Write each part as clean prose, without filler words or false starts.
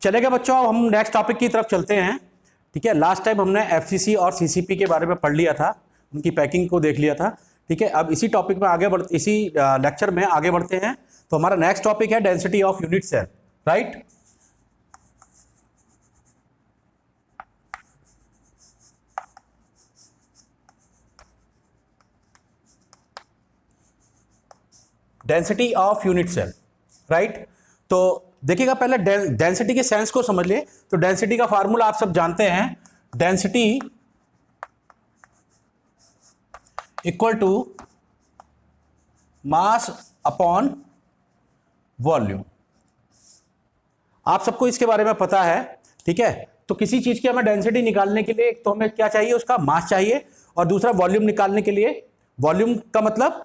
चलेगा बच्चों, अब हम नेक्स्ट टॉपिक की तरफ चलते हैं। ठीक है, लास्ट टाइम हमने एफसीसी और सीसीपी के बारे में पढ़ लिया था, उनकी पैकिंग को देख लिया था। ठीक है, अब इसी टॉपिक में इसी लेक्चर में आगे बढ़ते हैं। तो हमारा नेक्स्ट टॉपिक है density of unit cell, right. Density of unit cell, right. तो देखिएगा, पहले डेंसिटी के सेंस को समझ ले। तो डेंसिटी का फार्मूला आप सब जानते हैं, density equal to mass upon volume. आप सबको इसके बारे में पता है। ठीक है, तो किसी चीज की हमें डेंसिटी निकालने के लिए एक तो हमें क्या चाहिए, उसका मास चाहिए, और दूसरा वॉल्यूम निकालने के लिए, वॉल्यूम का मतलब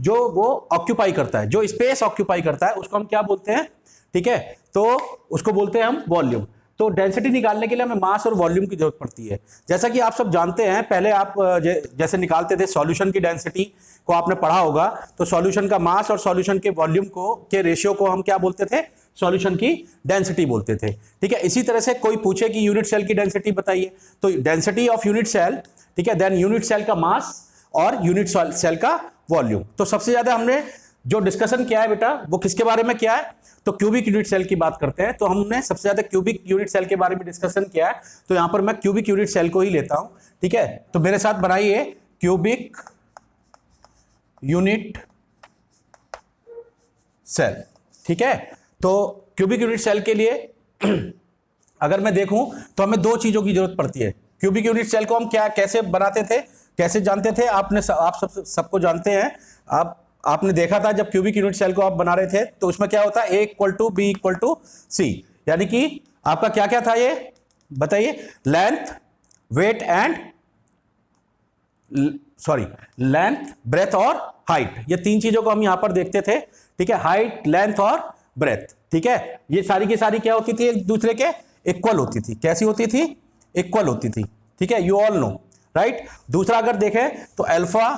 जो वो ऑक्यूपाई करता है, जो स्पेस ऑक्यूपाई करता है, उसको हम क्या बोलते हैं। ठीक है, तो उसको बोलते हैं हम वॉल्यूम। तो डेंसिटी निकालने के लिए हमें मास और वॉल्यूम की जरूरत पड़ती है। जैसा कि आप सब जानते हैं, पहले आप जैसे निकालते थे सॉल्यूशन की डेंसिटी को आपने पढ़ा होगा, तो सॉल्यूशन का मास और सॉल्यूशन के वॉल्यूम को के रेशियो को हम क्या बोलते थे, सॉल्यूशन की डेंसिटी बोलते थे। ठीक है, इसी तरह से कोई पूछे कि यूनिट सेल की डेंसिटी बताइए, तो डेंसिटी ऑफ यूनिट सेल, ठीक है, देन यूनिट सेल का मास और यूनिट सेल का वॉल्यूम। तो सबसे ज्यादा हमने जो डिस्कशन किया है बेटा, वो किसके बारे में किया है, तो क्यूबिक यूनिट सेल की बात करते हैं। तो हमने सबसे ज्यादा क्यूबिक यूनिट सेल के बारे में डिस्कशन किया है, तो यहां पर मैं क्यूबिक यूनिट सेल को ही लेता हूं। ठीक है, तो मेरे साथ बनाइए क्यूबिक यूनिट सेल। ठीक है, तो क्यूबिक यूनिट सेल के लिए अगर मैं देखूं तो हमें दो चीजों की जरूरत पड़ती है। क्यूबिक यूनिट सेल को हम कैसे बनाते थे, कैसे जानते थे, आप सबको जानते हैं। आपने देखा था जब क्यूबिक यूनिट सेल को आप बना रहे थे, तो उसमें क्या होता है, A equal to B equal to C, यानी कि आपका क्या क्या था, ये बताइए, length, weight and length, breadth और हाइट। ये तीन चीजों को हम यहां पर देखते थे। ठीक है, हाइट, लेंथ और ब्रेथ। ठीक है, ये सारी की सारी क्या होती थी, एक दूसरे के इक्वल होती थी। कैसी होती थी, इक्वल होती थी। ठीक है, यू ऑल नो, राइट। दूसरा अगर देखें तो अल्फा,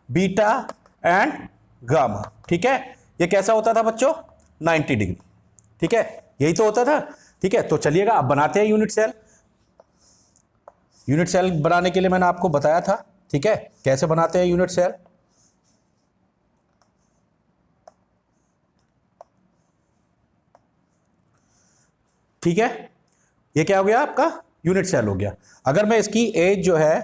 बीटा एंड गामा। ठीक है, ये कैसा होता था बच्चों, 90 डिग्री। ठीक है, यही तो होता था। ठीक है, तो चलिएगा अब बनाते हैं यूनिट सेल। यूनिट सेल बनाने के लिए मैंने आपको बताया था, ठीक है, कैसे बनाते हैं यूनिट सेल। ठीक है, ये क्या हो गया, आपका यूनिट सेल हो गया। अगर मैं इसकी एज जो है,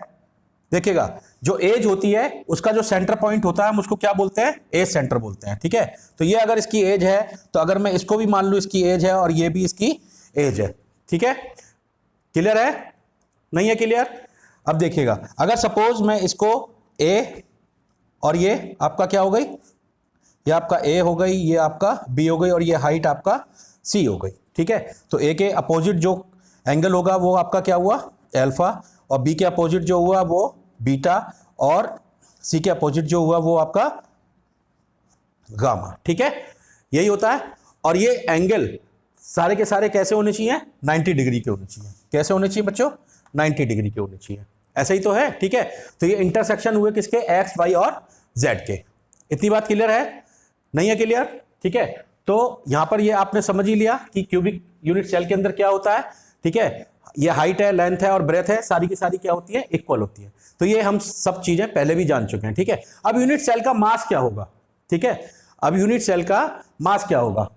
देखिएगा, जो एज होती है उसका जो सेंटर पॉइंट होता है हम उसको क्या बोलते हैं, एज सेंटर बोलते हैं। ठीक है, तो ये अगर इसकी एज है, तो अगर मैं इसको भी मान लूं इसकी एज है और ये भी इसकी एज है। ठीक है, क्लियर है, नहीं है क्लियर। अब देखिएगा, अगर सपोज मैं इसको ए और ये आपका क्या हो गई, ये आपका ए हो गई, ये आपका बी हो गई, और ये हाइट आपका सी हो गई। ठीक है, तो ए के अपोजिट जो एंगल होगा वो आपका क्या हुआ, अल्फा, और बी के अपोजिट जो हुआ वो बीटा, और सी के अपोजिट जो हुआ वो आपका गामा। ठीक है, यही होता है। और ये एंगल सारे के सारे कैसे होने चाहिए, 90 डिग्री के होने चाहिए। कैसे होने चाहिए बच्चों, 90 डिग्री के होने चाहिए। ऐसा ही तो है। ठीक है, तो ये इंटरसेक्शन हुए किसके, एक्स, वाई और जेड के। इतनी बात क्लियर है, नहीं है क्लियर। ठीक है, तो यहां पर ये आपने समझ ही लिया कि क्यूबिक यूनिट सेल के अंदर क्या होता है। ठीक है, ये हाइट है, लेंथ है और ब्रेथ है, सारी की सारी क्या होती है, इक्वल होती है। तो ये हम सब चीजें पहले भी जान चुके हैं। ठीक है, अब यूनिट सेल का मास क्या होगा। ठीक है, अब यूनिट सेल का मास क्या होगा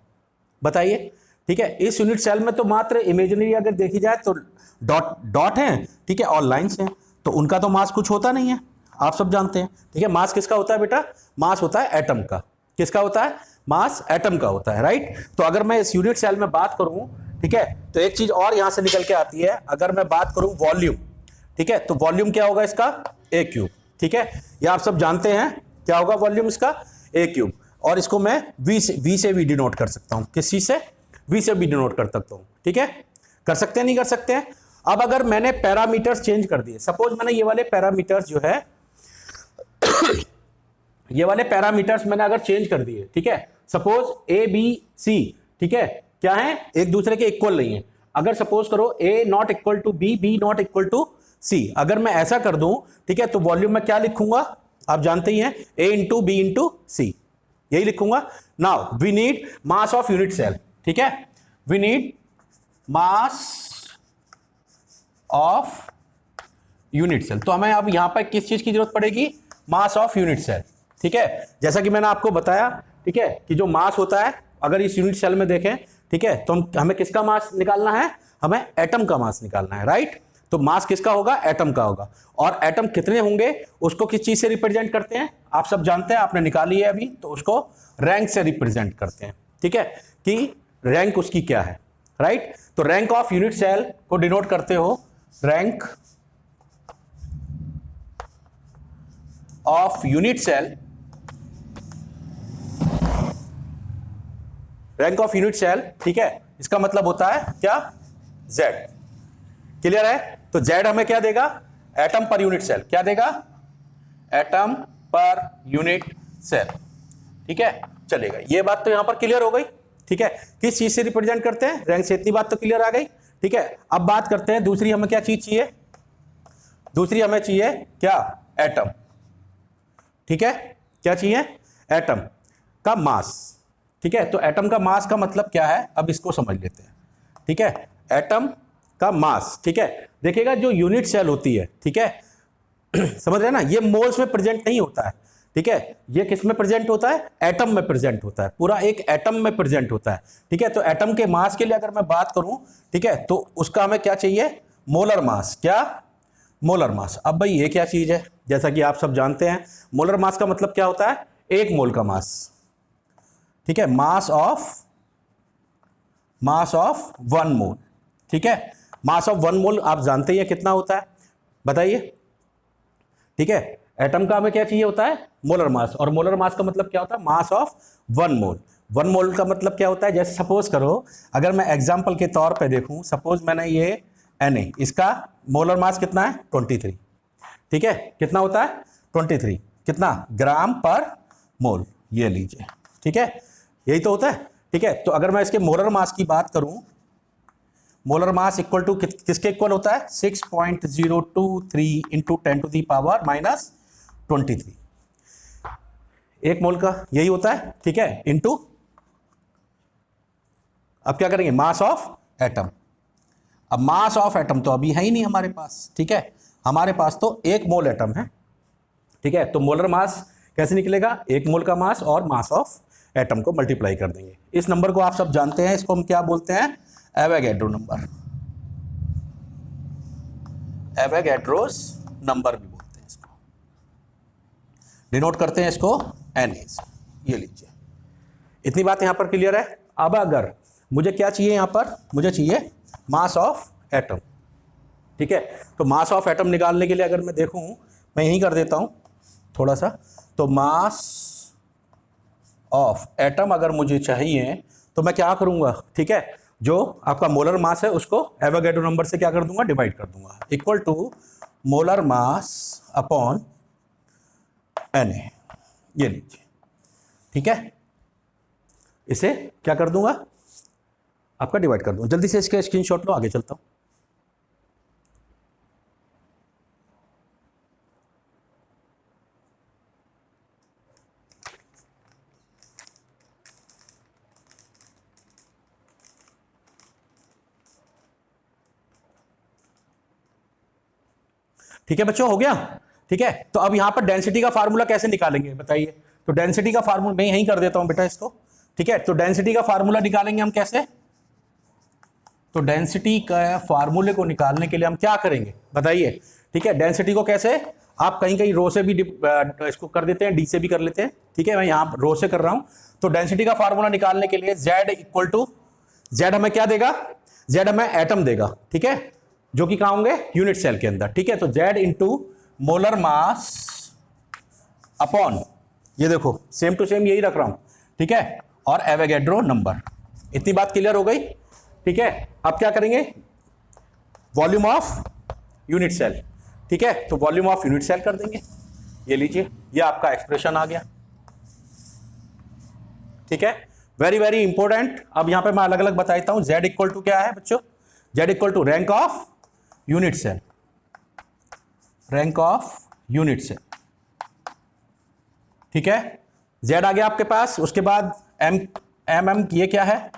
बताइए। ठीक है, इस यूनिट सेल में तो मात्र इमेजिनरी अगर देखी जाए तो डॉट है, ठीक है, और लाइंस हैं, तो उनका तो मास कुछ होता नहीं है, आप सब जानते हैं। ठीक है, मास किसका होता है बेटा, मास होता है एटम का। किसका होता है, मास एटम का होता है, राइट। तो अगर मैं इस यूनिट सेल में बात करूं, ठीक है, तो एक चीज और यहां से निकल के आती है, अगर मैं बात करूं वॉल्यूम। ठीक है, तो वॉल्यूम क्या होगा इसका, ए क्यूब। ठीक है, ये आप सब जानते हैं क्या होगा वॉल्यूम इसका, ए क्यूब। और इसको मैं वी से भी डिनोट कर सकता हूं, किस चीज से, वी से भी डिनोट कर सकता हूं। ठीक है, कर सकते हैं, नहीं कर सकते हैं। अब अगर मैंने पैरामीटर्स चेंज कर दिए, सपोज मैंने ये वाले पैरामीटर्स जो है ये वाले पैरामीटर्स मैंने अगर चेंज कर दिए, ठीक है, सपोज ए बी सी, ठीक है, क्या है, एक दूसरे के इक्वल नहीं है। अगर सपोज करो A not equal to B, B not equal to C, अगर मैं ऐसा कर दूं, ठीक है, तो वॉल्यूम में क्या लिखूंगा, आप जानते ही हैं, a into b into c, यही लिखूंगा। Now we need mass of unit cell. ठीक है, we need mass of unit cell. तो हमें अब यहां पर किस चीज की जरूरत पड़ेगी? Mass of unit cell. ठीक है, जैसा कि मैंने आपको बताया, ठीक है, कि जो मास होता है अगर इस यूनिट सेल में देखें, ठीक है, तो हमें किसका मास निकालना है? हमें एटम का मास निकालना है, राइट। तो मास किसका होगा? एटम का होगा। और एटम कितने होंगे उसको किस चीज से रिप्रेजेंट करते हैं? आप सब जानते हैं, आपने निकाली है अभी, तो उसको रैंक से रिप्रेजेंट करते हैं। ठीक है, कि रैंक उसकी क्या है, राइट। तो रैंक ऑफ यूनिट सेल को डिनोट करते हो rank of unit cell, rank of unit cell, ठीक है, इसका मतलब होता है क्या? Z। क्लियर है? तो Z हमें क्या देगा? Atom per unit cell. क्या देगा? Atom per unit cell. ठीक है, चलेगा। ये बात तो यहां पर क्लियर हो गई। ठीक है, किस चीज से रिप्रेजेंट करते हैं? रैंक से। इतनी बात तो क्लियर आ गई। ठीक है, अब बात करते हैं दूसरी, हमें क्या चीज चाहिए? दूसरी हमें चाहिए क्या? एटम। ठीक है, क्या चाहिए? एटम का मास। ठीक है, तो एटम का मास का मतलब क्या है, अब इसको समझ लेते हैं। ठीक है, एटम का मास, ठीक है, देखिएगा जो यूनिट सेल होती है, ठीक है, समझ रहे हैं ना, ये मोल्स में प्रेजेंट नहीं होता है। ठीक है, ये किस में प्रेजेंट होता है? एटम में प्रेजेंट होता है, पूरा एक एटम में प्रेजेंट होता है। ठीक है, तो एटम के मास के लिए अगर मैं बात करूं, ठीक है, तो उसका हमें क्या चाहिए? Molar mass. क्या? Molar mass. अब भाई ये क्या चीज है? जैसा कि आप सब जानते हैं, मोलर मास का मतलब क्या होता है? एक मोल का मास। ठीक है, मास ऑफ 1 मोल। ठीक है, मास ऑफ 1 मोल आप जानते ही हैं कितना होता है, बताइए। ठीक है, एटम का हमें क्या चाहिए होता है? Molar mass. और मोलर मास का मतलब क्या होता है? मास ऑफ 1 मोल। 1 मोल का मतलब क्या होता है? जैसे सपोज करो, अगर मैं एग्जांपल के तौर पे देखूं, सपोज मैंने ये Na, इसका मोलर मास कितना है? 23। ठीक है, कितना होता है? 23। कितना? ग्राम पर मोल। ये लीजिए, ठीक है, यही तो होता है। ठीक है, तो अगर मैं इसके मोलर मास की बात करूं, मोलर मास इक्वल टू किसके इक्वल होता है? 6.023 इंटू 10⁻⁻23। एक मोल का यही होता है। ठीक है, इंटू, अब क्या करेंगे? Mass of atom. अब मास ऑफ एटम तो अभी है ही नहीं हमारे पास। ठीक है, हमारे पास तो 1 मोल एटम है। ठीक है, तो मोलर मास कैसे निकलेगा? 1 मोल का मास और मास ऑफ एटम को मल्टीप्लाई कर देंगे। इस नंबर को आप सब जानते हैं, इसको हम क्या बोलते हैं? Avogadro number. एवोगैड्रोस नंबर भी बोलते हैं इसको, डिनोट करते हैं इसको Na से। ये लीजिए, इतनी बात यहां पर क्लियर है। अब अगर मुझे क्या चाहिए यहां पर? मुझे चाहिए मास ऑफ एटम। ठीक है, तो मास ऑफ एटम निकालने के लिए अगर मैं देखूं, मैं यहीं कर देता हूं थोड़ा सा, तो मास ऑफ एटम अगर मुझे चाहिए तो मैं क्या करूंगा? ठीक है, जो आपका मोलर मास है उसको एवोगैड्रो नंबर से क्या कर दूंगा? डिवाइड कर दूंगा, equal to molar mass upon Na। ये लीजिए, ठीक है, इसे क्या कर दूंगा? आपका डिवाइड कर दूंगा। जल्दी से इसके स्क्रीनशॉट लो, आगे चलता हूं। ठीक है बच्चों, हो गया? ठीक है, तो अब यहां पर डेंसिटी का फार्मूला कैसे निकालेंगे बताइए? तो डेंसिटी का फार्मूला मैं यहीं कर देता हूं बेटा इसको। ठीक है, तो डेंसिटी का फार्मूला निकालेंगे हम कैसे? तो डेंसिटी का फार्मूले को निकालने के लिए हम क्या करेंगे बताइए? ठीक है, डेंसिटी को कैसे, आप कहीं कहीं रो से भी इसको कर देते हैं, डी से भी कर लेते हैं। ठीक है, मैं यहां रो से कर रहा हूं। तो डेंसिटी का फार्मूला निकालने के लिए Z इक्वल टू, Z हमें क्या देगा? Z हमें एटम देगा। ठीक है, जो कि कहां होंगे? यूनिट सेल के अंदर। ठीक है, तो Z into molar mass upon, ये देखो सेम टू सेम यही रख रहा हूं। ठीक है, और एवोगैड्रो नंबर। इतनी बात क्लियर हो गई? ठीक है, अब क्या करेंगे? Volume of unit cell. ठीक है, तो वॉल्यूम ऑफ यूनिट सेल कर देंगे। ये लीजिए, ये आपका एक्सप्रेशन आ गया। ठीक है, वेरी वेरी इंपॉर्टेंट। अब यहां पे मैं अलग अलग बताता हूं। Z इक्वल टू क्या है बच्चों? Z equal to rank of unit cell, rank of unit cell. ठीक है, Z आ गया आपके पास। उसके बाद M ये क्या है?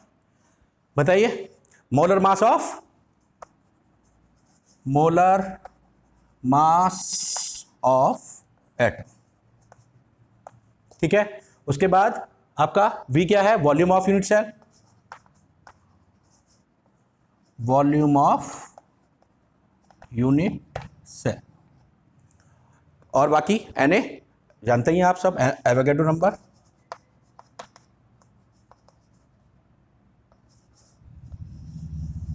बताइए, मोलर मास ऑफ एटम, ठीक है। उसके बाद आपका V क्या है, volume of unit cell, volume of unit cell. और बाकी Na जानते ही हैं आप सब, एवोगैड्रो नंबर,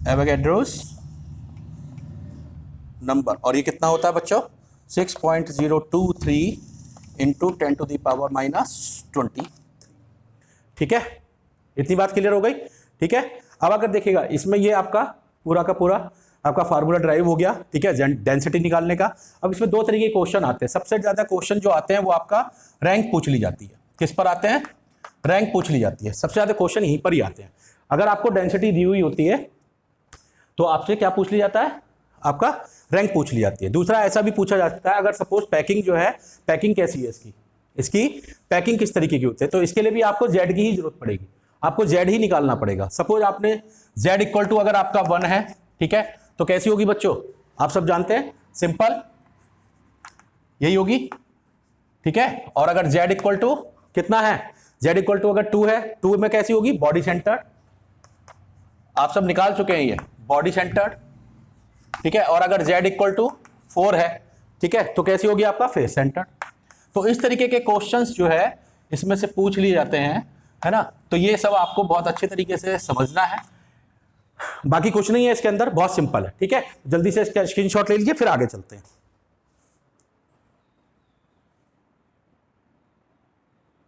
एवोगैड्रोस नंबर, और ये कितना होता है बच्चों, 6.023 इंटू 10⁻⁻20। ठीक है, इतनी बात क्लियर हो गई, ठीक है। अब अगर देखिएगा इसमें ये आपका पूरा का पूरा आपका फार्मूला ड्राइव हो गया, ठीक है, डेंसिटी निकालने का। अब इसमें दो तरीके के क्वेश्चन आते हैं। सबसे ज्यादा क्वेश्चन जो आते हैं वो आपका रैंक पूछ ली जाती है। किस पर आते हैं, रैंक पूछ ली जाती है। सबसे ज्यादा क्वेश्चन यहीं पर ही आते हैं। अगर आपको डेंसिटी दी हुई होती है तो आपसे क्या पूछ लिया जाता है, आपका रैंक पूछ ली जाती है। दूसरा ऐसा भी पूछा जा सकता है, अगर सपोज पैकिंग जो है, पैकिंग कैसी है इसकी पैकिंग किस तरीके की होती है, तो इसके लिए भी आपको जेड की ही जरूरत पड़ेगी, आपको जेड ही निकालना पड़ेगा। सपोज आपने जेड इक्वल टू अगर आपका 1 है, ठीक है, तो कैसी होगी बच्चों, आप सब जानते हैं, सिंपल यही होगी, ठीक है। और अगर जेड इक्वल टू कितना है, जेड इक्वल टू अगर 2 है, 2 में कैसी होगी, बॉडी सेंटर्ड, आप सब निकाल चुके हैं ये, बॉडी सेंटर्ड, ठीक है। और अगर z इक्वल टू 4 है, ठीक है, तो कैसी होगी आपका फेस सेंटर्ड। तो इस तरीके के क्वेश्चंस जो है इसमें से पूछ लिए जाते हैं, है ना। तो ये सब आपको बहुत अच्छे तरीके से समझना है, बाकी कुछ नहीं है इसके अंदर, बहुत सिंपल है, ठीक है। जल्दी से इसका स्क्रीनशॉट ले लीजिए, फिर आगे चलते हैं।